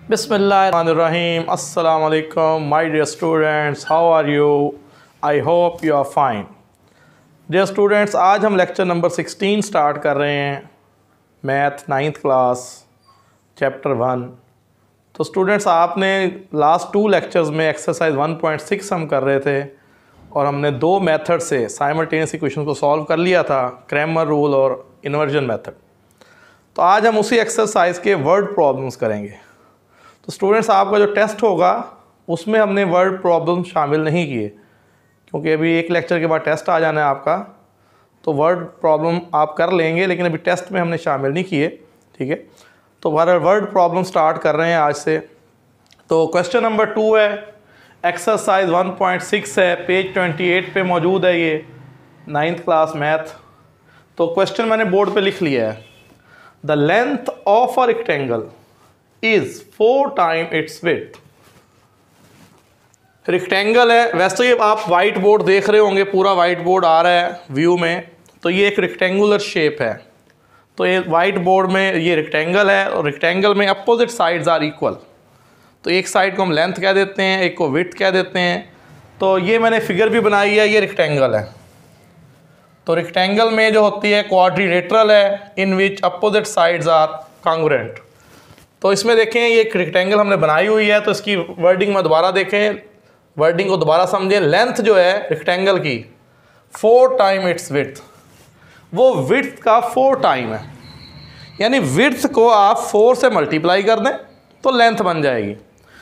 बिस्मिल्लाहिर्रहमानिर्रहीम। अस्सलाम वालेकुम my dear students, how are you? I hope you are fine. Dear students, आज हम लेक्चर नंबर 16 स्टार्ट कर रहे हैं, मैथ 9th क्लास चैप्टर 1। तो स्टूडेंट्स, आपने लास्ट 2 लेक्चर्स में एक्सरसाइज 1.6 हम कर रहे थे और हमने 2 मेथड से साइमल्टेनियस इक्वेशन को सॉल्व कर लिया था, क्रैमर रूल और इन्वर्जन मेथड। तो आज हम उसी एक्सरसाइज के वर्ड प्रॉब्लम्स करेंगे। तो स्टूडेंट्स, आपका जो टेस्ट होगा उसमें हमने वर्ड प्रॉब्लम शामिल नहीं किए, क्योंकि अभी एक लेक्चर के बाद टेस्ट आ जाना है आपका। तो वर्ड प्रॉब्लम आप कर लेंगे, लेकिन अभी टेस्ट में हमने शामिल नहीं किए, ठीक है। तो वर्ड प्रॉब्लम स्टार्ट कर रहे हैं आज से। तो क्वेश्चन नंबर 2 है, एक्सरसाइज 1.6 है, पेज 28 पे मौजूद है ये 9th क्लास मैथ। तो क्वेश्चन मैंने बोर्ड पे लिख लिया है। The length of a rectangle is 4 time its width. Rectangle है, वैसे तो ये आप वाइट बोर्ड देख रहे होंगे, पूरा वाइट बोर्ड आ रहा है व्यू में। तो ये एक रेक्टेंगुलर शेप है। तो ये वाइट बोर्ड में ये रेक्टेंगल है और रेक्टेंगल में अपोजिट साइड्स आर इक्वल। तो एक साइड को हम लेंथ कह देते हैं, एक को विड्थ कह देते हैं। तो ये मैंने फिगर भी बनाई है, ये रेक्टेंगल है। तो रेक्टेंगल में जो होती है क्वाड्रिलेटरल है, इन विच अपोजिट साइड्स आर कॉन्ग्रुएंट। तो इसमें देखें, ये एक रेक्टेंगल हमने बनाई हुई है। तो इसकी वर्डिंग में दोबारा देखें, वर्डिंग को दोबारा समझें। लेंथ जो है रेक्टेंगल की 4 टाइम इट्स विड्थ, वो विड्थ का 4 टाइम है। यानी विड्थ को आप 4 से मल्टीप्लाई कर दें तो लेंथ बन जाएगी।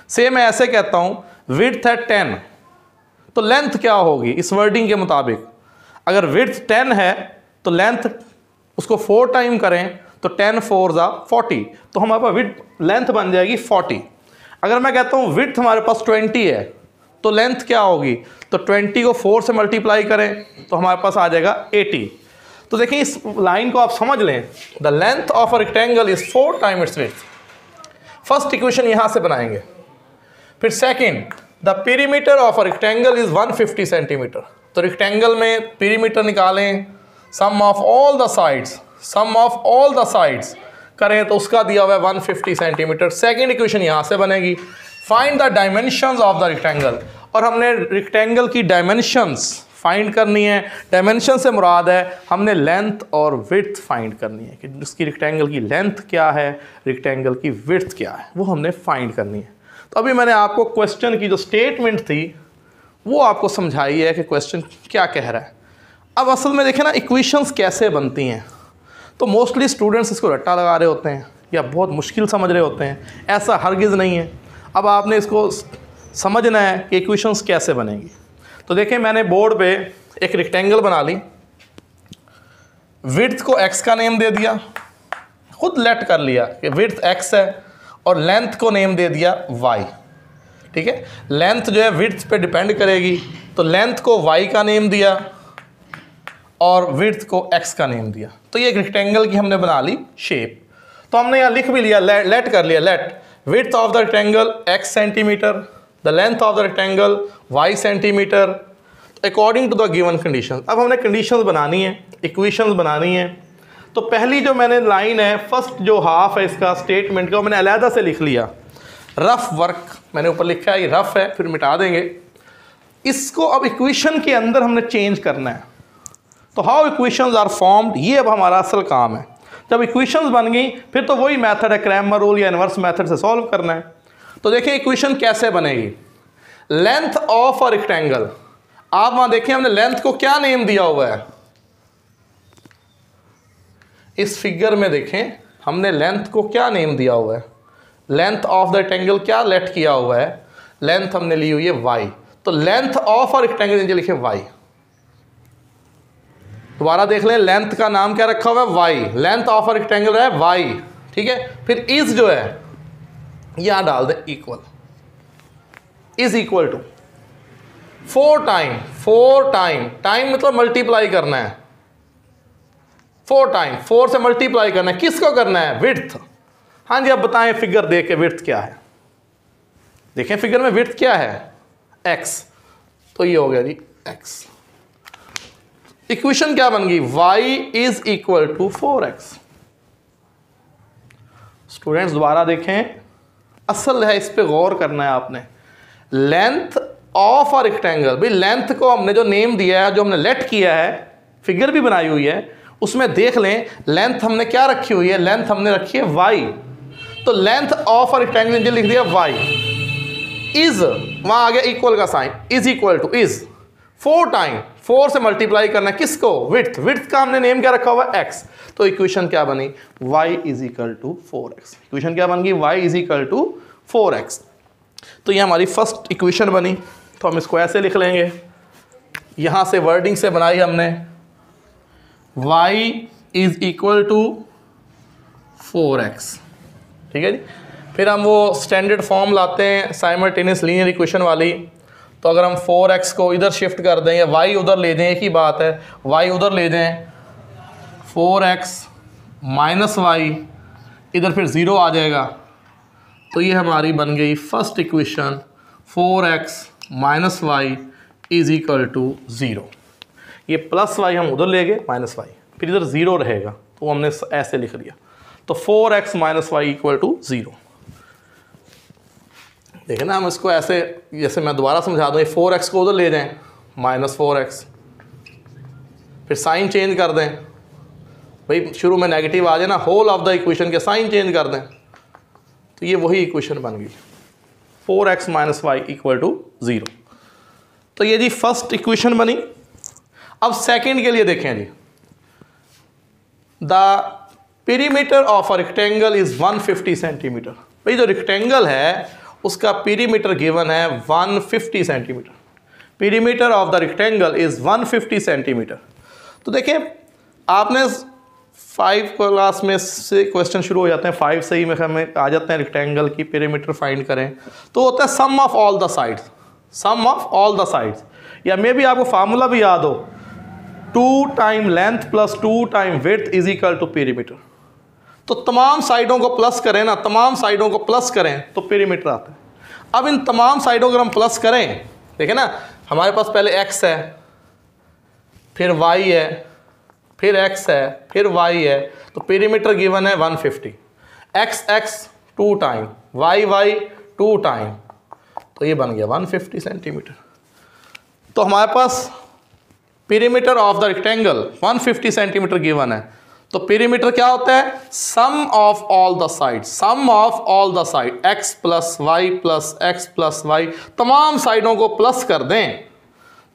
सेम मैं ऐसे कहता हूँ, विड्थ है 10, तो लेंथ क्या होगी इस वर्डिंग के मुताबिक? अगर विड्थ 10 है तो लेंथ उसको 4 टाइम करें तो 10 4 ज़ा 40, तो हमारे पास विड्थ लेंथ बन जाएगी 40। अगर मैं कहता हूँ विड्थ हमारे पास 20 है तो लेंथ क्या होगी? तो 20 को 4 से मल्टीप्लाई करें तो हमारे पास आ जाएगा 80। तो देखिए, इस लाइन को आप समझ लें, the length of a rectangle is 4 time its width. First equation यहाँ से बनाएंगे। फिर second, the perimeter of a rectangle is 150 centimetre. तो रेक्टेंगल में पेरीमीटर निकालें, sum of all the sides, sum of all the sides करें तो उसका दिया हुआ है 150 सेंटीमीटर। सेकेंड इक्वेशन यहाँ से बनेगी, find the dimensions of the rectangle. और हमने रेक्टेंगल की डायमेंशंस फाइंड करनी है। डायमेंशन से मुराद है हमने लेंथ और विड्थ फाइंड करनी है कि उसकी रेक्टेंगल की लेंथ क्या है, रेक्टेंगल की विड्थ क्या है, वो हमने फाइंड करनी है। तो अभी मैंने आपको क्वेश्चन की जो स्टेटमेंट थी वो आपको समझाई है कि क्वेश्चन क्या कह रहा है। अब असल में देखें ना, इक्वेशंस कैसे बनती हैं। तो मोस्टली स्टूडेंट्स इसको रट्टा लगा रहे होते हैं या बहुत मुश्किल समझ रहे होते हैं। ऐसा हरगिज़ नहीं है। अब आपने इसको समझना है कि इक्वेशंस कैसे बनेंगी। तो देखें, मैंने बोर्ड पे एक रेक्टेंगल बना ली, विड्थ को x का नेम दे दिया, खुद लेट कर लिया कि विड्थ x है, और लेंथ को नेम दे दिया y। ठीक है, लेंथ जो है विड्थ पे डिपेंड करेगी, तो लेंथ को y का नेम दिया और विड्थ को x का नेम दिया। तो ये एक रेक्टेंगल की हमने बना ली शेप। तो हमने यहाँ लिख भी लिया, लेट कर लिया, let width of the rectangle x centimetre, the length of the rectangle y centimetre, according to the given condition. अब हमने कंडीशंस बनानी है, इक्वेशंस बनानी है। तो पहली जो मैंने लाइन है, फर्स्ट जो हाफ है इसका स्टेटमेंट का, मैंने अलहदा से लिख लिया। रफ वर्क मैंने ऊपर लिखा है, ये रफ है, फिर मिटा देंगे इसको। अब इक्वेशन के अंदर हमने चेंज करना है। तो हाउ इक्वेशंस आर फॉर्म्ड, ये अब हमारा असल काम है। जब इक्वेशंस बन गई फिर तो वही मेथड है, क्रैमर रूल या इनवर्स मेथड से सॉल्व करना है। तो देखिए इक्वेशन कैसे बनेगी। लेंथ ऑफ अ रेक्टेंगल, आप वहां देखें हमने लेंथ को क्या नेम दिया हुआ है। इस फिगर में देखें हमने लेंथ को क्या नेम दिया हुआ है। लेंथ ऑफ द रेक्टेंगल क्या लेट किया हुआ है, लेंथ हमने ली हुई है y। तो लेंथ ऑफ अ रेक्टेंगल नीचे लिखे y। दोबारा देख लें, लेंथ का नाम क्या रखा हुआ है y, length of a rectangle है y। ठीक है, फिर इज जो है यहां डाल दे equal, is equal to 4 time, 4 time, टाइम मतलब मल्टीप्लाई करना है, 4 टाइम, 4 से मल्टीप्लाई करना है। किसको करना है? विड्थ। हाँ जी, अब बताएं फिगर देख के विड्थ क्या है। देखें फिगर में विड्थ क्या है, x। तो ये हो गया जी x। इक्वेशन क्या बन गई, y is equal to 4x। Students दोबारा देखें, असल है, इस पे गौर करना है आपने। लेंथ ऑफ अ रेक्टेंगल, भाई लेंथ को हमने जो नेम दिया है, जो हमने लेट किया है, फिगर भी बनाई हुई है, उसमें देख लें लेंथ हमने क्या रखी हुई है, लेंथ हमने रखी है y। तो लेंथ ऑफ अ रेक्टेंगल लिख दिया y इज, वहां आ गया इक्वल का sign, is equal to, is 4 time 4 से मल्टीप्लाई करना है किसको, विड्थ। विड्थ का हमने नेम क्या रखा हुआ है, x। तो इक्वेशन क्या बनी, y is equal to 4x। Equation क्या बन गई, y is equal to 4x। तो ये हमारी फर्स्ट इक्वेशन बनी। तो हम इसको ऐसे लिख लेंगे, यहां से वर्डिंग से बनाई हमने, y is equal to 4x, ठीक है जी। फिर हम वो स्टैंडर्ड फॉर्म लाते हैं साइमल्टेनियस लीनियर इक्वेशन वाली। तो अगर हम 4x को इधर शिफ्ट कर दें या y उधर ले दें, एक ही बात है, y उधर ले दें, 4x माइनस y, इधर फिर 0 आ जाएगा। तो ये हमारी बन गई first equation, 4x minus y is equal to 0। ये प्लस y हम उधर ले गए, माइनस y, फिर इधर 0 रहेगा, तो हमने ऐसे लिख लिया। तो 4x minus Y equal to 0। देखें ना, हम इसको ऐसे, जैसे मैं दोबारा समझा दूँ, 4x को उधर ले जाएं, माइनस 4x, फिर साइन चेंज कर दें, भाई शुरू में नेगेटिव आ जाए ना, होल ऑफ द इक्वेशन के साइन चेंज कर दें, तो ये वही इक्वेशन बन गई, 4x minus Y equal to 0। तो ये जी फर्स्ट इक्वेशन बनी। अब सेकंड के लिए देखें जी, the perimeter of a rectangle is 150 centimetre. भाई जो रेक्टेंगल है उसका पेरीमीटर गिवन है 150 centimetre. Perimeter of the rectangle is 150 centimetre. तो देखिए, आपने 5 क्लास में से क्वेश्चन शुरू हो जाते हैं, 5 से ही में हमें आ जाते हैं रेक्टेंगल की पेरीमीटर फाइंड करें, तो होता है sum of all the sides, sum of all the sides, या मे भी आपको फार्मूला भी याद हो, 2 time length plus 2 time width is equal to perimeter. तो तमाम साइडों को प्लस करें ना, तमाम साइडों को प्लस करें तो पेरीमीटर आता है। अब इन तमाम साइडों को हम प्लस करें, देखें ना, हमारे पास पहले x है, फिर y है, फिर x है, फिर y है, तो पेरीमीटर गिवन है 150। x 2 टाइम, y 2 टाइम, तो ये बन गया 150 सेंटीमीटर। तो हमारे पास perimeter of the rectangle 150 centimetre given है। तो पेरीमीटर क्या होता है, sum of all the side, sum of all the side, x plus Y plus X plus Y, तमाम साइडों को प्लस कर दें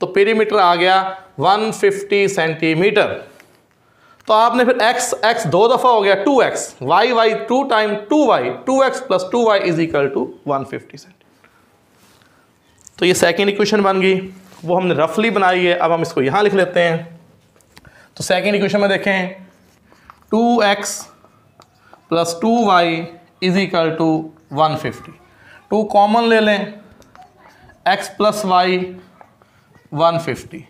तो पेरीमीटर आ गया 150 सेंटीमीटर। तो आपने फिर x 2 दफ़ा हो गया 2x, y 2 time 2y, 2x plus 2y is equal to 150 centimetre. तो ये सेकेंड इक्वेशन बन गई, वो हमने रफली बनाई है। अब हम इसको यहाँ लिख लेते हैं। तो सेकेंड इक्वेशन में देखें, 2x plus 2y is equal to 150। 2 common ले लें, x प्लस वाई 150,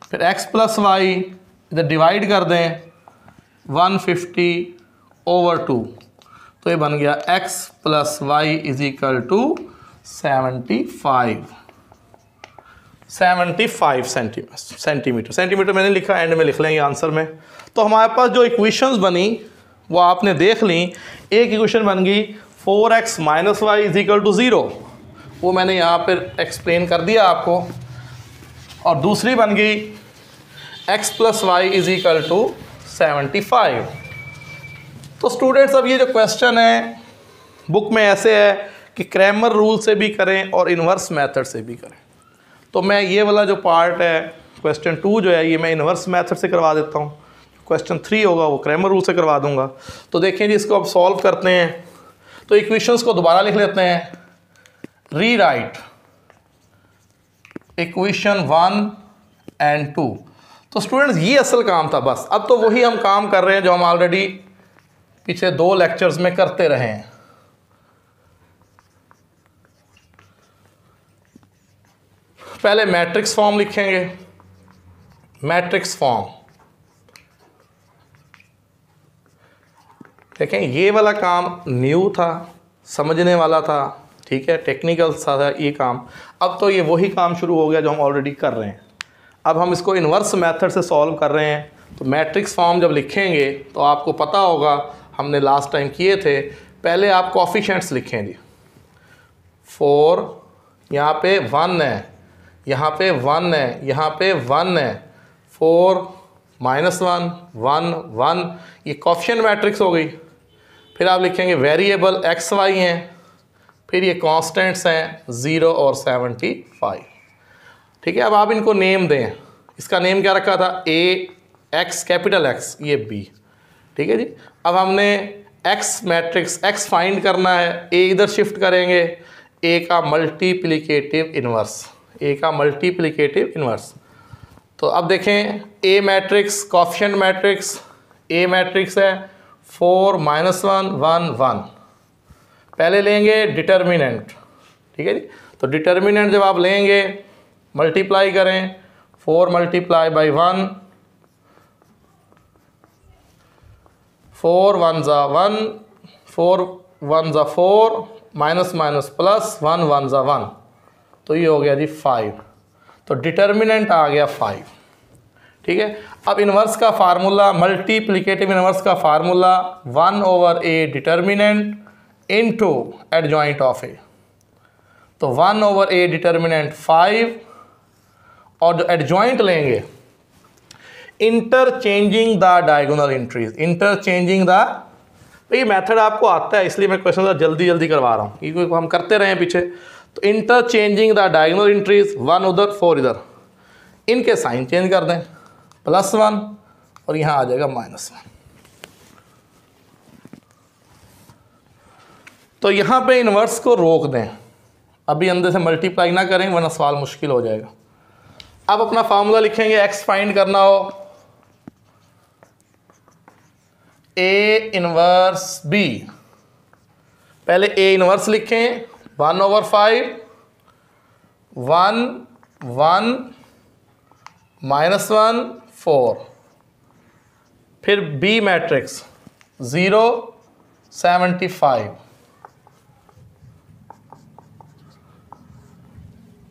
फिर x प्लस वाई इधर डिवाइड कर दें 150 ओवर 2, तो ये बन गया x plus y is equal to 75 centimetre. Centimetre मैंने लिखा, एंड में लिख लेंगे आंसर में। तो हमारे पास जो इक्वेशंस बनी वो आपने देख ली। एक इक्वेशन बन गई 4x minus y is equal to 0, वो मैंने यहाँ पर एक्सप्लेन कर दिया आपको। और दूसरी बन गई x plus y is equal to 75। तो स्टूडेंट्स, अब ये जो क्वेश्चन है बुक में ऐसे है कि क्रैमर रूल से भी करें और इन्वर्स मेथड से भी करें। तो मैं ये वाला जो पार्ट है, क्वेश्चन 2 जो है, ये मैं इन्वर्स मेथड से करवा देता हूँ। क्वेश्चन 3 होगा वो क्रैमर रूल से करवा दूंगा। तो देखें जी, इसको अब सॉल्व करते हैं। तो इक्वेशंस को दोबारा लिख लेते हैं, रीराइट इक्वेशन 1 एंड 2। तो स्टूडेंट्स, ये असल काम था बस। अब तो वही हम काम कर रहे हैं जो हम ऑलरेडी पिछले 2 लेक्चर्स में करते रहे हैं। पहले मैट्रिक्स फॉर्म लिखेंगे, मैट्रिक्स फॉर्म। देखें, ये वाला काम न्यू था, समझने वाला था, ठीक है, टेक्निकल सा था ये काम। अब तो ये वही काम शुरू हो गया जो हम ऑलरेडी कर रहे हैं। अब हम इसको इन्वर्स मेथड से सॉल्व कर रहे हैं। तो मैट्रिक्स फॉर्म जब लिखेंगे तो आपको पता होगा, हमने लास्ट टाइम किए थे, पहले आप कोएफिशिएंट्स लिखें जी। 4, यहाँ पे 1 है, यहाँ पे 1 है, यहाँ पे 1 है, 4 -1 1 1, ये कोएफिशिएंट मैट्रिक्स हो गई। फिर आप लिखेंगे वेरिएबल एक्स वाई हैं, फिर ये कांस्टेंट्स हैं 0 और 75। ठीक है, अब आप इनको नेम दें। इसका नेम क्या रखा था? ए एक्स कैपिटल एक्स, ये बी। ठीक है जी। अब हमने एक्स मैट्रिक्स एक्स फाइंड करना है। ए इधर शिफ्ट करेंगे, ए का मल्टीप्लिकेटिव इन्वर्स, ए का मल्टीप्लिकेटिव इन्वर्स। तो अब देखें ए मैट्रिक्स कोएफिशिएंट मैट्रिक्स, ए मैट्रिक्स है 4 -1 1 1। पहले लेंगे डिटर्मिनेंट। ठीक है जी। तो डिटर्मिनेंट जब आप लेंगे मल्टीप्लाई करें, 4 × 1, 4 1 ज़ा 1, 4 1 ज़ा 4, माइनस माइनस प्लस 1 1 ज़ा 1, तो ये हो गया जी 5। तो डिटर्मिनेंट आ गया 5। ठीक है। अब इन्वर्स का फार्मूला, मल्टीप्लिकेटिव इन्वर्स का formula 1/a determinant into adjoint of A. तो 1/a डिटर्मिनेंट 5, और जो एडजॉइंट लेंगे interchanging the diagonal entries, interchanging the. ये मेथड आपको आता है, इसलिए मैं क्वेश्चन जल्दी जल्दी करवा रहा हूँ, क्योंकि हम करते रहे हैं पीछे। तो इंटरचेंजिंग द डायगोनल एंट्रीज, 1 उधर 4 इधर, इनके साइन चेंज कर दें, +1 और यहाँ आ जाएगा -1। तो यहाँ पे इन्वर्स को रोक दें, अभी अंदर से मल्टीप्लाई ना करें वरना सवाल मुश्किल हो जाएगा। अब अपना फार्मूला लिखेंगे, एक्स फाइंड करना हो, ए इन्वर्स बी। पहले ए इन्वर्स लिखें 1/5 1 1 -1 4, फिर बी मैट्रिक्स 0 75,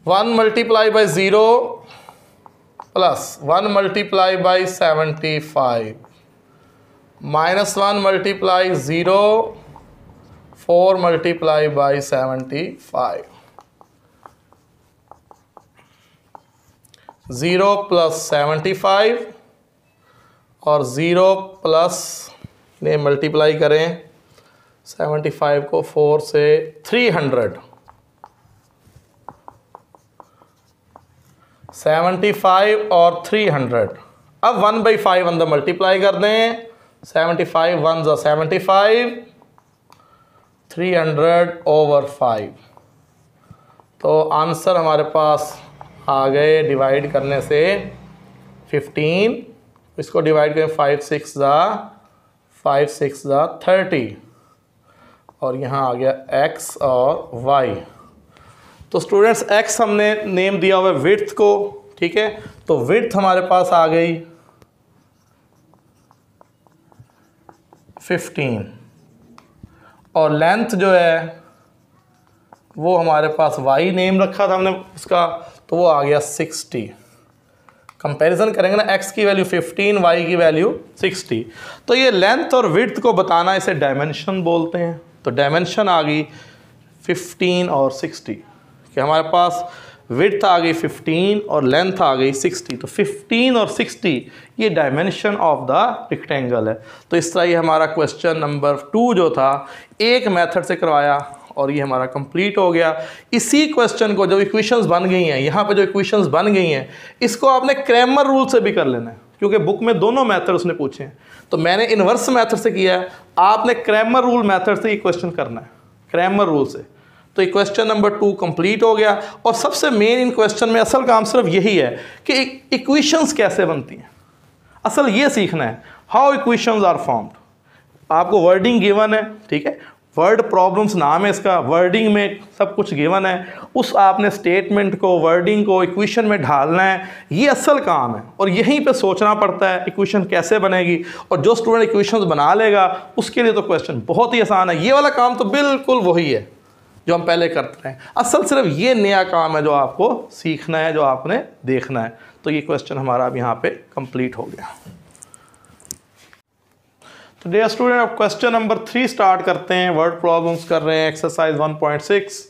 1 × 0 प्लस 1 × 75, -1 × 0 4 × 75, 0 + 75 और 0 प्लस ने मल्टीप्लाई करें 75 को 4 से 300, 75 और 300। अब 1/5 अंदर मल्टीप्लाई कर दें, 75 1 ज़ा 75, 300/5। तो आंसर हमारे पास आ गए डिवाइड करने से 15। इसको डिवाइड करें 5 6 ज़ा 30, और यहाँ आ गया x और y। तो स्टूडेंट्स x हमने नेम दिया हुआ है विड्थ को। ठीक है, तो विड्थ हमारे पास आ गई 15, और लेंथ जो है वो हमारे पास y नेम रखा था हमने उसका, तो वो आ गया 60। कंपैरिजन करेंगे ना, x की वैल्यू 15, y की वैल्यू 60। तो ये लेंथ और विड्थ को बताना, इसे डायमेंशन बोलते हैं। तो डायमेंशन आ गई 15 और 60, कि हमारे पास विड्थ आ गई 15 और लेंथ आ गई 60। तो 15 और 60 ये डायमेंशन ऑफ द रेक्टेंगल है। तो इस तरह ये हमारा क्वेश्चन नंबर 2 जो था एक मेथड से करवाया, और ये हमारा कंप्लीट हो गया। इसी क्वेश्चन को जो इक्वेशंस बन गई हैं, यहाँ पे जो इक्वेशंस बन गई हैं, इसको आपने क्रैमर रूल से भी कर लेना है, क्योंकि बुक में दोनों मेथड उसने पूछे हैं। तो मैंने इन्वर्स मेथड से किया है, आपने क्रैमर रूल मेथड से ये क्वेश्चन करना है, क्रैमर रूल से। तो ये क्वेश्चन नंबर 2 कंप्लीट हो गया। और सबसे मेन इन क्वेश्चन में असल काम सिर्फ यही है कि इक्वेशंस कैसे बनती हैं, असल ये सीखना है, हाउ इक्वेशंस आर फॉर्म्ड। आपको वर्डिंग गिवन है, ठीक है, वर्ड प्रॉब्लम्स नाम है इसका, वर्डिंग में सब कुछ गिवन है, उस आपने स्टेटमेंट को, वर्डिंग को इक्वेशन में ढालना है, ये असल काम है। और यहीं पे सोचना पड़ता है इक्वेशन कैसे बनेगी, और जो स्टूडेंट इक्वेशंस बना लेगा उसके लिए तो क्वेश्चन बहुत ही आसान है। ये वाला काम तो बिल्कुल वही है जो हम पहले करते हैं, असल सिर्फ ये नया काम है जो आपको सीखना है, जो आपने देखना है। तो ये क्वेश्चन हमारा अब यहाँ पे कंप्लीट हो गया। तो डियर स्टूडेंट, अब क्वेश्चन नंबर 3 स्टार्ट करते हैं। वर्ड प्रॉब्लम्स कर रहे हैं, एक्सरसाइज 1.6।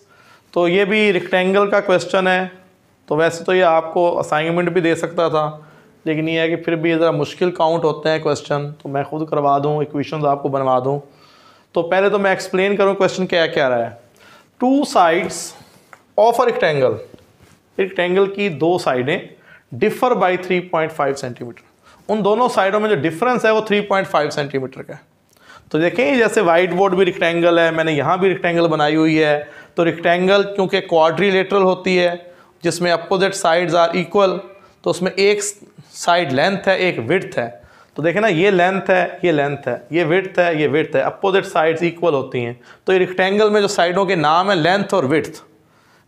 तो ये भी रेक्टेंगल का क्वेश्चन है। तो वैसे तो ये आपको असाइनमेंट भी दे सकता था, लेकिन ये है कि फिर भी ज़रा मुश्किल काउंट होते हैं क्वेश्चन, तो मैं खुद करवा दूँ, इक्वेशंस आपको बनवा दूँ। तो पहले तो मैं एक्सप्लेन करूँ क्वेश्चन क्या क्या रहा है। To sides of a rectangle, rectangle की दो साइडें डिफर बाई 3.5 सेंटीमीटर, उन दोनों साइडों में जो डिफरेंस है वो 3.5 सेंटीमीटर का है। तो देखें जैसे वाइट बोर्ड भी रेक्टेंगल है, मैंने यहाँ भी रेक्टेंगल बनाई हुई है। तो रेक्टेंगल क्योंकि क्वाड्रिलेटरल होती है जिसमें अपोजिट साइड्स आर इक्वल, तो उसमें एक साइड लेंथ है एक विड्थ है। तो देखें ना, ये लेंथ है ये लेंथ है, ये विड्थ है ये विड्थ है, अपोजिट साइड्स इक्वल होती हैं। तो ये रेक्टेंगल में जो साइडों के नाम है लेंथ और विड्थ।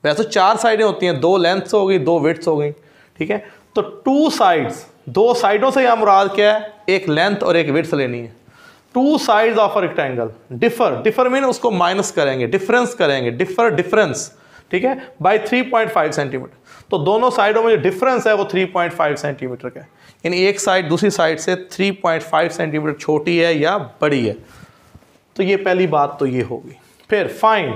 वैसे तो चार साइडें होती हैं, दो लेंथ्स हो गई दो विड्थ्स हो गई, ठीक है। तो टू साइड्स, दो साइडों से यहाँ मुराद क्या है, एक लेंथ और एक विड्थ लेनी है। To sides of a rectangle differ, differ mean उसको माइनस करेंगे, डिफरेंस करेंगे, डिफर डिफरेंस, ठीक है, बाय 3.5 सेंटीमीटर। तो दोनों साइडों में जो डिफरेंस है वो 3.5 सेंटीमीटर का है, यानी एक साइड दूसरी साइड से 3.5 सेंटीमीटर छोटी है या बड़ी है। तो ये पहली बात तो ये होगी। फिर find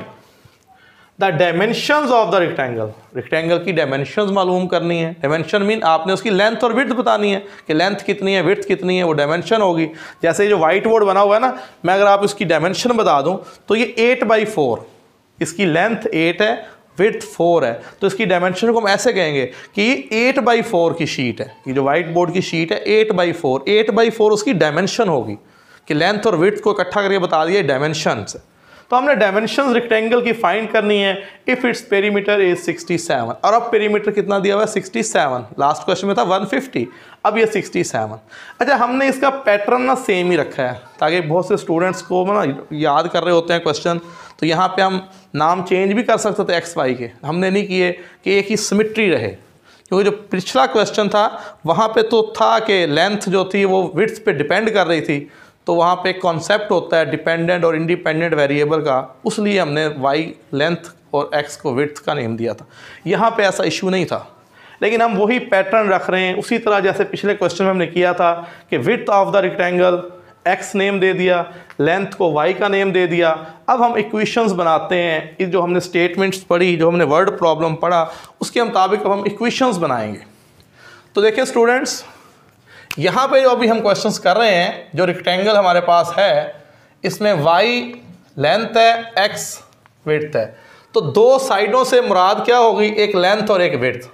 the dimensions of the rectangle, rectangle की डायमेंशंस मालूम करनी है। डायमेंशन मीन आपने उसकी लेंथ और विड्थ बतानी है कि लेंथ कितनी है विड्थ कितनी है, वो डायमेंशन होगी। जैसे जो वाइट बोर्ड बना हुआ है ना, मैं अगर आप इसकी डायमेंशन बता दूं तो ये 8/4, इसकी लेंथ 8 है विड्थ 4 है, तो इसकी डायमेंशन को हम ऐसे कहेंगे कि ये 8/4 की शीट है। ये जो वाइट बोर्ड की शीट है 8/4, 8/4 उसकी डायमेंशन होगी कि लेंथ और विड्थ को इकट्ठा करके बता दिया डायमेंशन से। तो हमने डायमेंशन रेक्टेंगल की फाइंड करनी है इफ़ इट्स पेरीमीटर इज 67, और अब पेरीमीटर कितना दिया हुआ है 67, लास्ट क्वेश्चन में था 150, अब ये 67। अच्छा, हमने इसका पैटर्न ना सेम ही रखा है ताकि बहुत से स्टूडेंट्स को ना याद कर रहे होते हैं क्वेश्चन, तो यहाँ पे हम नाम चेंज भी कर सकते थे एक्स वाई के, हमने नहीं किए कि एक ही सिमिट्री रहे। क्योंकि जो पिछला क्वेश्चन था वहाँ पे तो था कि लेंथ जो थी वो विड्थ पे डिपेंड कर रही थी, तो वहाँ पे एक कॉन्सेप्ट होता है डिपेंडेंट और इंडिपेंडेंट वेरिएबल का, उसलिए हमने वाई लेंथ और एक्स को विड्थ का नेम दिया था। यहाँ पे ऐसा इशू नहीं था, लेकिन हम वही पैटर्न रख रहे हैं उसी तरह जैसे पिछले क्वेश्चन में हमने किया था कि width of the rectangle X name दे दिया, लेंथ को वाई का नेम दे दिया। अब हम इक्वेशंस बनाते हैं, इस जो हमने स्टेटमेंट्स पढ़ी, जो हमने वर्ड प्रॉब्लम पढ़ा, उसके मुताबिक अब हम इक्वेशंस बनाएंगे। तो देखिए स्टूडेंट्स, यहाँ पे जो अभी हम क्वेश्चंस कर रहे हैं, जो रेक्टेंगल हमारे पास है इसमें y लेंथ है x विड्थ है, तो दो साइडों से मुराद क्या होगी, एक लेंथ और एक विड्थ।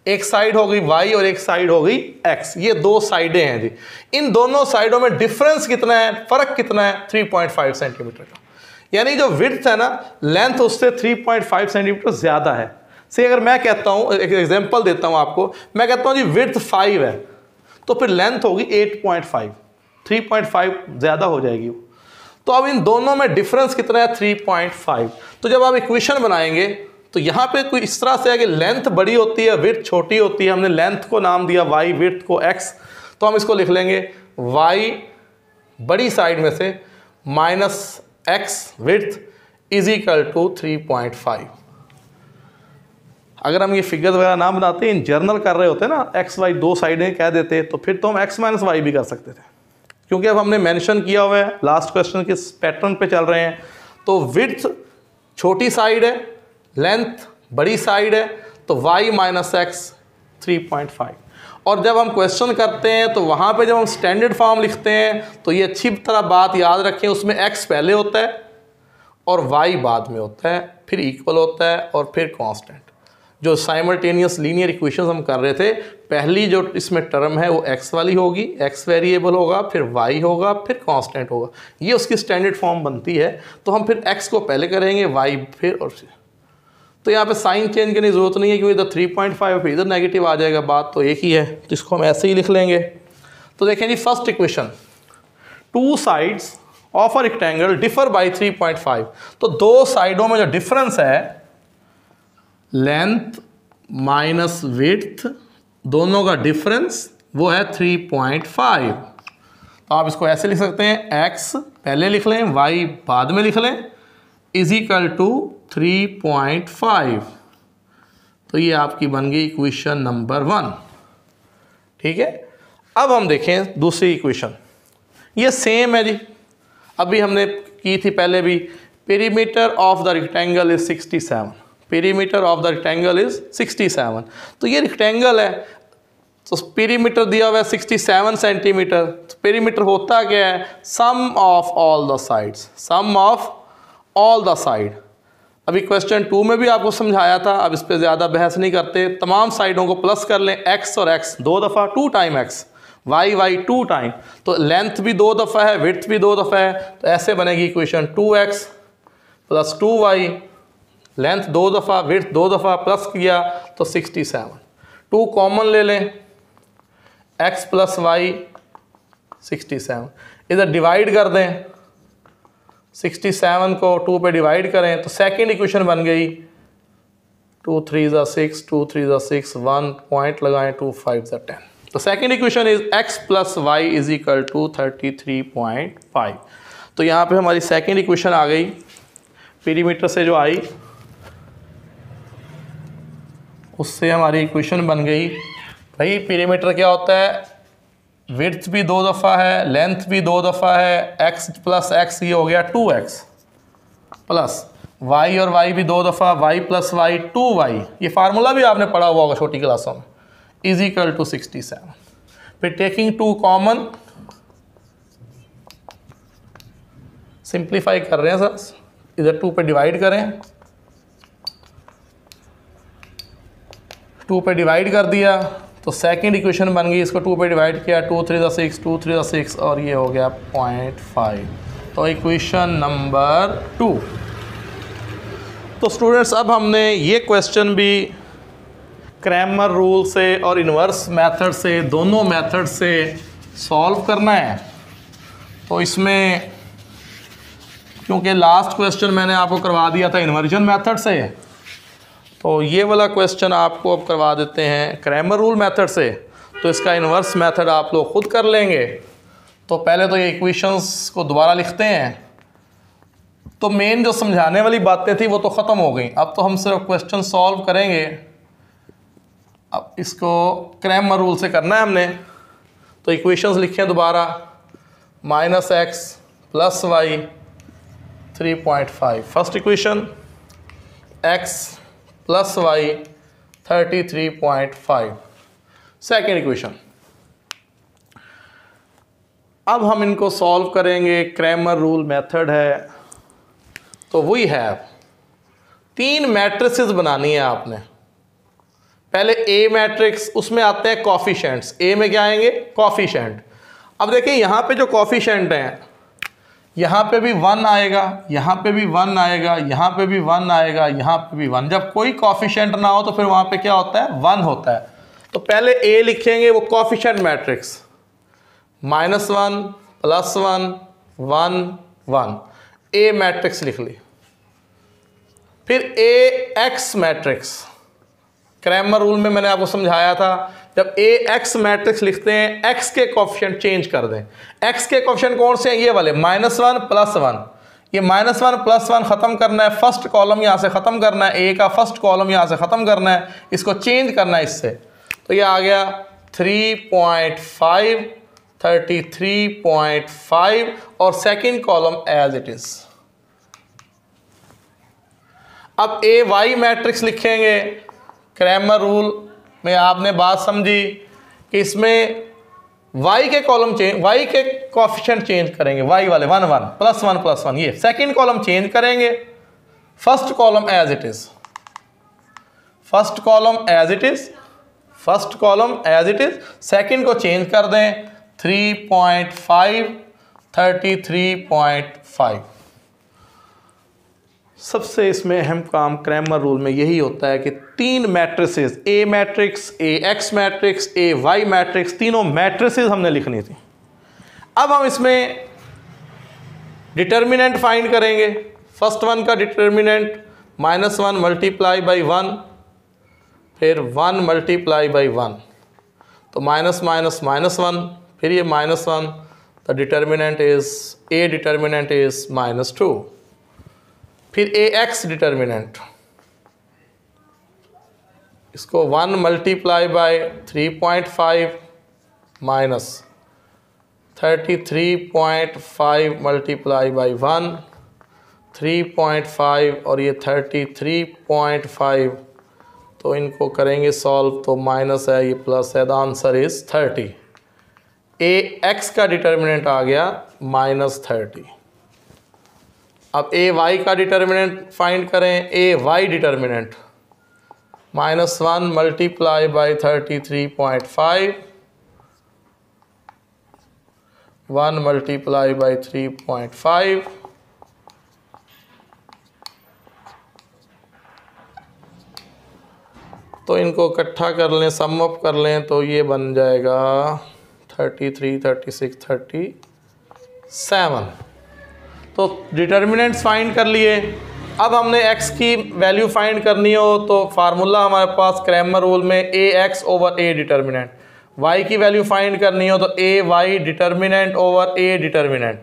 एक साइड होगी y और एक साइड होगी x, ये दो साइडें हैं जी। इन दोनों साइडों में डिफरेंस कितना है, फर्क कितना है, 3.5 सेंटीमीटर का। यानी जो विड्थ है ना, लेंथ उससे 3.5 सेंटीमीटर ज़्यादा है। से अगर मैं कहता हूँ, एक एग्जाम्पल देता हूँ आपको, मैं कहता हूँ जी विड्थ 5 है, तो फिर लेंथ होगी 8.5, 3.5 ज़्यादा हो जाएगी वो। तो अब इन दोनों में डिफरेंस कितना है, 3.5। तो जब आप इक्वेशन बनाएंगे तो यहाँ पे कोई इस तरह से है कि लेंथ बड़ी होती है विड्थ छोटी होती है। हमने लेंथ को नाम दिया y, विड्थ को x, तो हम इसको लिख लेंगे y बड़ी साइड में से minus x width is equal to 3.5। अगर हम ये फिगर वगैरह ना बनाते, इन जर्नल कर रहे होते ना, एक्स वाई दो साइडें कह देते, तो फिर तो हम x माइनस वाई भी कर सकते थे, क्योंकि अब हमने मेंशन किया हुआ है लास्ट क्वेश्चन के पैटर्न पे चल रहे हैं। तो विड्थ छोटी साइड है, लेंथ बड़ी साइड है, तो y माइनस एक्स 3.5। और जब हम क्वेश्चन करते हैं तो वहाँ पे जब हम स्टैंडर्ड फॉर्म लिखते हैं तो ये अच्छी तरह बात याद रखें, उसमें x पहले होता है और y बाद में होता है, फिर इक्वल होता है और फिर कांस्टेंट। जो साइमल्टेनियस लीनियर इक्वेशंस हम कर रहे थे, पहली जो इसमें टर्म है वो x वाली होगी, x वेरिएबल होगा, फिर y होगा, फिर कांस्टेंट होगा, ये उसकी स्टैंडर्ड फॉर्म बनती है। तो हम फिर x को पहले करेंगे, y फिर, और फिर। तो यहाँ पे साइन चेंज करने की जरूरत नहीं है, क्योंकि इधर 3.5 फिर इधर नेगेटिव आ जाएगा, बात तो एक ही है, तो इसको हम ऐसे ही लिख लेंगे। तो देखें जी, first equation, two sides of a rectangle differ by 3.5। तो दो साइडों में जो डिफरेंस है लेंथ माइनस विड्थ, दोनों का डिफरेंस वो है 3.5। तो आप इसको ऐसे लिख सकते हैं, x पहले लिख लें, y बाद में लिख लें, इज इक्वल टू 3.5। तो ये आपकी बन गई इक्वेशन नंबर 1, ठीक है। अब हम देखें दूसरी इक्वेशन, ये सेम है जी, अभी हमने की थी पहले भी। Perimeter of the rectangle is 67, perimeter of the rectangle is 67। तो ये रेक्टेंगल है, तो पेरीमीटर दिया हुआ है 67 सेंटीमीटर। तो पेरीमीटर होता क्या है? Sum of all the sides, sum of all the side. अभी क्वेश्चन 2 में भी आपको समझाया था, अब इस पर ज़्यादा बहस नहीं करते। तमाम साइडों को प्लस कर लें, x और x 2 दफ़ा, 2 टाइम x, y 2 टाइम, तो लेंथ भी 2 दफ़ा है, विड्थ भी 2 दफ़ा है। तो ऐसे बनेगी equation 2x plus 2y, length 2 दफ़ा, विड्थ 2 दफ़ा, प्लस किया तो 67। 2 कॉमन ले लें, x प्लस वाई 67, इधर डिवाइड कर दें, 67 को 2 पे डिवाइड करें तो सेकंड इक्वेशन बन गई 2 3 ज़ा 6, 2 3 ज़ा 6, 1 पॉइंट लगाएं, 2 5 ज़ा 10। तो second equation is x plus y is equal to 33.5। तो यहाँ पे हमारी सेकंड इक्वेशन आ गई, पेरीमीटर से जो आई उससे हमारी इक्वेशन बन गई। भाई पेरीमीटर क्या होता है? विड्थ भी 2 दफ़ा है, लेंथ भी 2 दफ़ा है, x प्लस x ये हो गया 2x, प्लस y और y भी 2 दफ़ा, y प्लस y 2y, ये फार्मूला भी आपने पढ़ा हुआ होगा छोटी क्लासों में, इज इक्वल टू 67। फिर टेकिंग 2 कॉमन, सिंप्लीफाई कर रहे हैं सर, इधर 2 पे डिवाइड करें, 2 पे डिवाइड कर दिया तो सेकंड इक्वेशन बन गई, इसको 2 पे डिवाइड किया, 2 3 ज़ा 6, 2 3 ज़ा 6 और ये हो गया 0.5। तो इक्वेशन नंबर 2। तो स्टूडेंट्स अब हमने ये क्वेश्चन भी क्रैमर रूल से और इन्वर्स मेथड से, दोनों मेथड से सॉल्व करना है। तो इसमें क्योंकि लास्ट क्वेश्चन मैंने आपको करवा दिया था इन्वर्जन मेथड से, तो ये वाला क्वेश्चन आपको अब करवा देते हैं क्रैमर रूल मेथड से। तो इसका इन्वर्स मेथड आप लोग खुद कर लेंगे। तो पहले तो ये इक्वेशंस को दोबारा लिखते हैं। तो मेन जो समझाने वाली बातें थी वो तो ख़त्म हो गई, अब तो हम सिर्फ क्वेश्चन सॉल्व करेंगे। अब इसको क्रैमर रूल से करना है हमने। तो इक्वेशंस लिखें दोबारा, -x plus y 3.5, first equation, x plus y 33.5, second equation. अब हम इनको सॉल्व करेंगे, क्रैमर रूल मेथड है। तो वी हैव 3 मैट्रिसेस बनानी है आपने। पहले ए मैट्रिक्स, उसमें आते हैं कॉफिशेंट्स। ए में क्या आएंगे? कॉफिशेंट। अब देखिए यहाँ पे जो कॉफिशेंट हैं, यहाँ पे भी 1 आएगा, यहाँ पे भी 1 आएगा, यहाँ पे भी 1 आएगा, यहाँ पे भी 1। जब कोई कॉफिशेंट ना हो तो फिर वहाँ पे क्या होता है? 1 होता है। तो पहले ए लिखेंगे, वो कॉफिशेंट मैट्रिक्स, -1 +1 1 1, ए मैट्रिक्स लिख ली। फिर ए एक्स मैट्रिक्स, क्रैमर रूल में मैंने आपको समझाया था, जब ए एक्स मैट्रिक्स लिखते हैं एक्स के कोफिशिएंट चेंज कर दें। एक्स के कोफिशिएंट कौन से हैं? ये वाले, -1 +1। ये -1 +1 ख़त्म करना है, फर्स्ट कॉलम यहाँ से ख़त्म करना है, ए का फर्स्ट कॉलम यहाँ से ख़त्म करना है, इसको चेंज करना है इससे। तो ये आ गया 3.5 33.5 और second column as it is. अब ए वाई मैट्रिक्स लिखेंगे। क्रैमर रूल में आपने बात समझी कि इसमें y के कॉलम चेंज, y के कोफिशिएंट चेंज करेंगे, y वाले 1 1 +1 +1, ये सेकंड कॉलम चेंज करेंगे, first column as it is, first column as it is, first column as it is, second को चेंज कर दें 3.5 33.5। सबसे इसमें अहम काम क्रैमर रूल में यही होता है कि 3 मैट्रिसेस, ए मैट्रिक्स, ए एक्स मैट्रिक्स, ए वाई मैट्रिक्स, तीनों मैट्रिसेस हमने लिखनी थी। अब हम इसमें डिटर्मिनेंट फाइंड करेंगे। फर्स्ट वन का डिटर्मिनेंट -1 × 1, फिर 1 × 1, तो -1, फिर ये -1, the determinant is, A determinant is -2। फिर ए एक्स डिटर्मिनेंट, इसको 1 × 3.5 -33.5 × 1, 3.5 और ये 33.5, तो इनको करेंगे सॉल्व तो माइनस है, ये प्लस है, the answer is 30। A X का डिटर्मिनेंट आ गया -30। अब ए वाई का डिटर्मिनेंट फाइंड करें। A Y determinant -1 multiply by 33.5, 1 multiply by 3.5, तो इनको इकट्ठा कर लें, सम अप कर लें, तो ये बन जाएगा 33, 36, 37। तो डिटर्मिनेंट्स फाइंड कर लिए। अब हमने x की वैल्यू फाइंड करनी हो तो फार्मूला हमारे पास क्रैमर रूल में ax over a determinant, y की वैल्यू फाइंड करनी हो तो ay determinant over a determinant.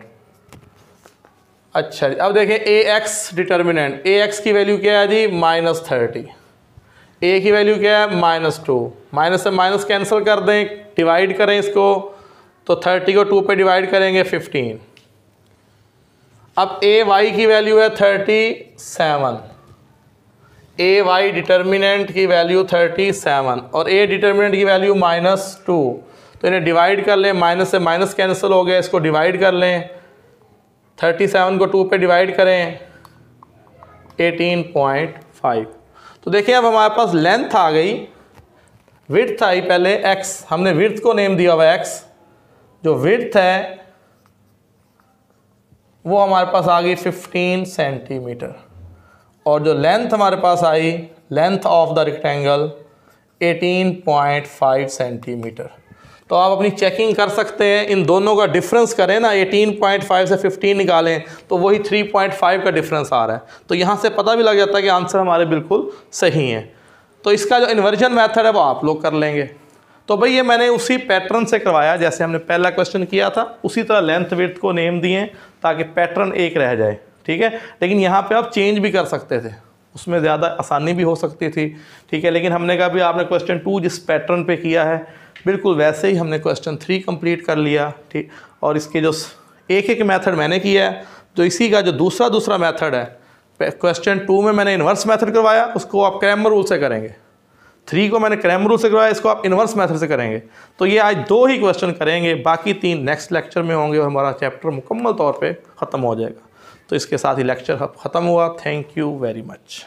अच्छा जी, अब देखें ax डिटर्मिनेंट, ax की वैल्यू क्या है जी -30, a की वैल्यू क्या है -2, माइनस से माइनस कैंसिल कर दें, डिवाइड करें इसको, तो 30 को 2 पे डिवाइड करेंगे 15। अब ए वाई की वैल्यू है 37, ए वाई डिटर्मिनेंट की वैल्यू 37 और ए डिटर्मिनेंट की वैल्यू -2, तो इन्हें डिवाइड कर लें, माइनस से माइनस कैंसिल हो गया, इसको डिवाइड कर लें, 37 को 2 पे डिवाइड करें 18.5। तो देखिए अब हमारे पास लेंथ आ गई, विड्थ आई पहले x, हमने विड्थ को नेम दिया हुआ x, जो विड्थ है वो हमारे पास आ गई 15 सेंटीमीटर, और जो लेंथ हमारे पास आई, length of the rectangle 18.5 centimetre. तो आप अपनी चेकिंग कर सकते हैं, इन दोनों का डिफरेंस करें ना, 18.5 से 15 निकालें तो वही 3.5 का डिफरेंस आ रहा है, तो यहाँ से पता भी लग जाता है कि आंसर हमारे बिल्कुल सही हैं। तो इसका जो इन्वर्जन मेथड है वो आप लोग कर लेंगे। तो भाई ये मैंने उसी पैटर्न से करवाया जैसे हमने पहला क्वेश्चन किया था, उसी तरह लेंथ विड्थ को नेम दिए ताकि पैटर्न एक रह जाए, ठीक है। लेकिन यहाँ पे आप चेंज भी कर सकते थे, उसमें ज़्यादा आसानी भी हो सकती थी, ठीक है। लेकिन हमने कहा भी आपने क्वेश्चन 2 जिस पैटर्न पे किया है बिल्कुल वैसे ही हमने क्वेश्चन 3 कंप्लीट कर लिया, ठीक। और इसके जो एक मेथड मैंने किया है, जो इसी का जो दूसरा मेथड है, क्वेश्चन 2 में मैंने इन्वर्स मेथड करवाया, उसको आप क्रैमर रूल से करेंगे। 3 को मैंने क्रैमर रूल से करवाया, इसको आप इन्वर्स मेथड से करेंगे। तो ये आज 2 ही क्वेश्चन करेंगे, बाकी 3 नेक्स्ट लेक्चर में होंगे और हमारा चैप्टर मुकम्मल तौर पे ख़त्म हो जाएगा। तो इसके साथ ही लेक्चर ख़त्म हुआ। Thank you very much.